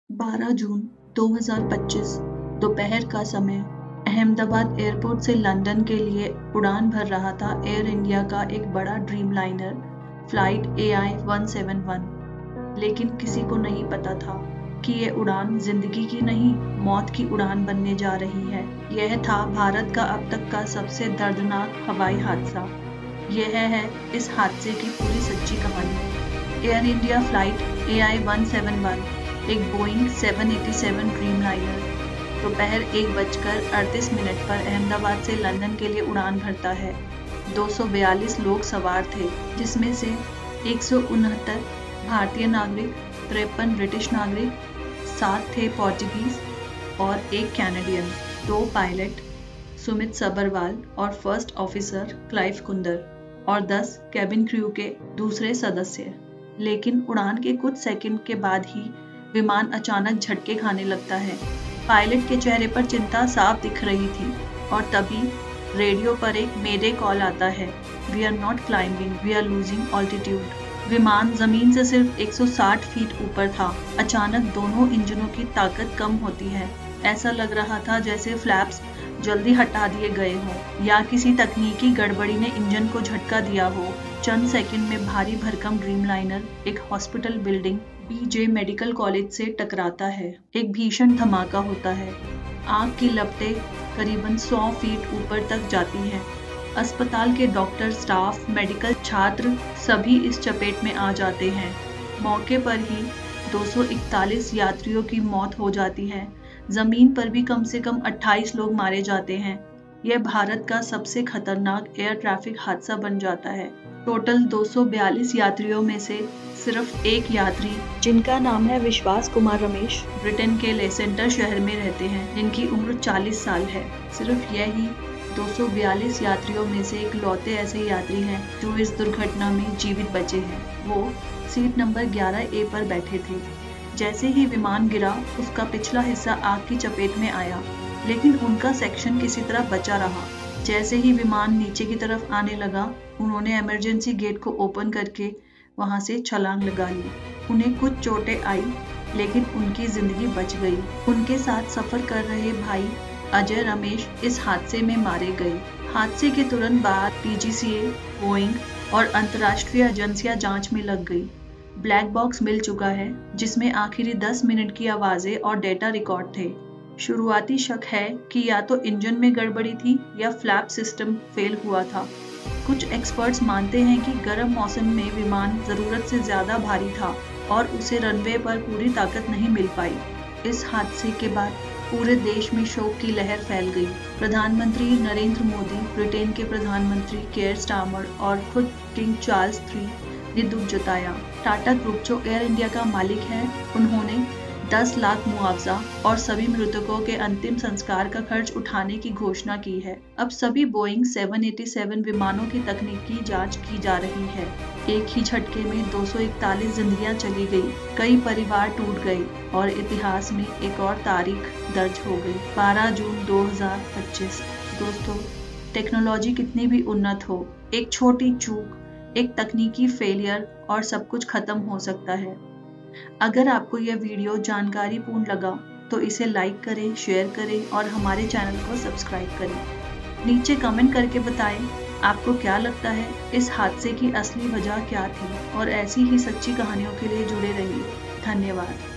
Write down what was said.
12 जून 2025 दोपहर का समय अहमदाबाद एयरपोर्ट से लंदन के लिए उड़ान भर रहा था एयर इंडिया का एक बड़ा ड्रीमलाइनर फ्लाइट AI-171। लेकिन किसी को नहीं पता था कि ये उड़ान जिंदगी की नहीं, मौत की उड़ान बनने जा रही है। यह था भारत का अब तक का सबसे दर्दनाक हवाई हादसा। यह है इस हादसे की पूरी सच्ची कहानी। एयर इंडिया फ्लाइट AI-171 एक बोइंग 787 ड्रीमलाइनर दोपहर 1:38 पर अहमदाबाद से लंदन के लिए उड़ान भरता है। 242 लोग सवार थे, जिसमें से 169 भारतीय नागरिक, 53 ब्रिटिश नागरिक, 7 थे पोर्चुगीज और 1 कैनेडियन। 2 पायलट सुमित सबरवाल और फर्स्ट ऑफिसर क्लाइव कुंदर और 10 कैबिन क्रू के दूसरे सदस्य। लेकिन उड़ान के कुछ सेकंड के बाद ही विमान अचानक झटके खाने लगता है। पायलट के चेहरे पर चिंता साफ दिख रही थी और तभी रेडियो पर एक मेडे कॉल आता है। We are not climbing, we are losing altitude. विमान जमीन से सिर्फ 160 फीट ऊपर था। अचानक दोनों इंजनों की ताकत कम होती है। ऐसा लग रहा था जैसे फ्लैप्स जल्दी हटा दिए गए हों या किसी तकनीकी गड़बड़ी ने इंजन को झटका दिया हो। चंद सेकंड में भारी भरकम ड्रीमलाइनर एक hospital building BJ medical college से टकराता है। एक भीषण धमाका होता है। आग की लपटें करीबन 100 फीट ऊपर तक जाती हैं। अस्पताल के डॉक्टर, स्टाफ, मेडिकल छात्र सभी इस चपेट में आ जाते हैं। मौके पर ही 241 यात्रियों की मौत हो जाती है। जमीन पर भी कम से कम 28 लोग मारे जाते हैं। यह भारत का सबसे खतरनाक एयर ट्रैफिक हादसा बन जाता है। टोटल 242 यात्रियों में से सिर्फ एक यात्री, जिनका नाम है विश्वास कुमार रमेश, ब्रिटेन के लेसेंटर शहर में रहते हैं, जिनकी उम्र 40 साल है। सिर्फ यही 242 यात्रियों में से इकलौते ऐसे यात्री हैं जो इस दुर्घटना में जीवित बचे हैं। वो सीट नंबर 11A पर बैठे थे। जैसे ही विमान गिरा, उसका पिछला हिस्सा आग की चपेट में आया, लेकिन उनका सेक्शन किसी तरह बचा रहा। जैसे ही विमान नीचे की तरफ आने लगा, उन्होंने इमरजेंसी गेट को ओपन करके वहां से छलांग लगा ली। उन्हें कुछ चोटें आई, लेकिन उनकी जिंदगी बच गई। उनके साथ सफर कर रहे भाई अजय रमेश इस हादसे में मारे गए। हादसे के तुरंत बाद DGCA, बोइंग और अंतर्राष्ट्रीय एजेंसियां जांच में लग गई। ब्लैक बॉक्स मिल चुका है, जिसमें आखिरी 10 मिनट की आवाजें और डेटा रिकॉर्ड थे। शुरुआती शक है कि या तो इंजन में गड़बड़ी थी या फ्लैप सिस्टम फेल हुआ था। कुछ एक्सपर्ट्स मानते हैं कि गर्म मौसम में विमान जरूरत से ज्यादा भारी था और उसे रनवे पर पूरी ताकत नहीं मिल पाई। इस हादसे के बाद पूरे देश में शोक की लहर फैल गई। प्रधानमंत्री नरेंद्र मोदी, ब्रिटेन के प्रधानमंत्री केयर स्टारमर और खुद किंग चार्ल्स III ने दुख जताया। टाटा ग्रुप, जो एयर इंडिया का मालिक है, उन्होंने 10 लाख मुआवजा और सभी मृतकों के अंतिम संस्कार का खर्च उठाने की घोषणा की है। अब सभी बोइंग 787 विमानों की तकनीकी जांच की जा रही है। एक ही झटके में 241 जिंदगियां चली गई, कई परिवार टूट गए और इतिहास में एक और तारीख दर्ज हो गई। 12 जून 2025। दोस्तों, टेक्नोलॉजी कितनी भी उन्नत हो, एक छोटी चूक, एक तकनीकी फेलियर और सब कुछ खत्म हो सकता है। अगर आपको यह वीडियो जानकारीपूर्ण लगा तो इसे लाइक करें, शेयर करें और हमारे चैनल को सब्सक्राइब करें। नीचे कमेंट करके बताएं आपको क्या लगता है, इस हादसे की असली वजह क्या थी, और ऐसी ही सच्ची कहानियों के लिए जुड़े रहिए। धन्यवाद।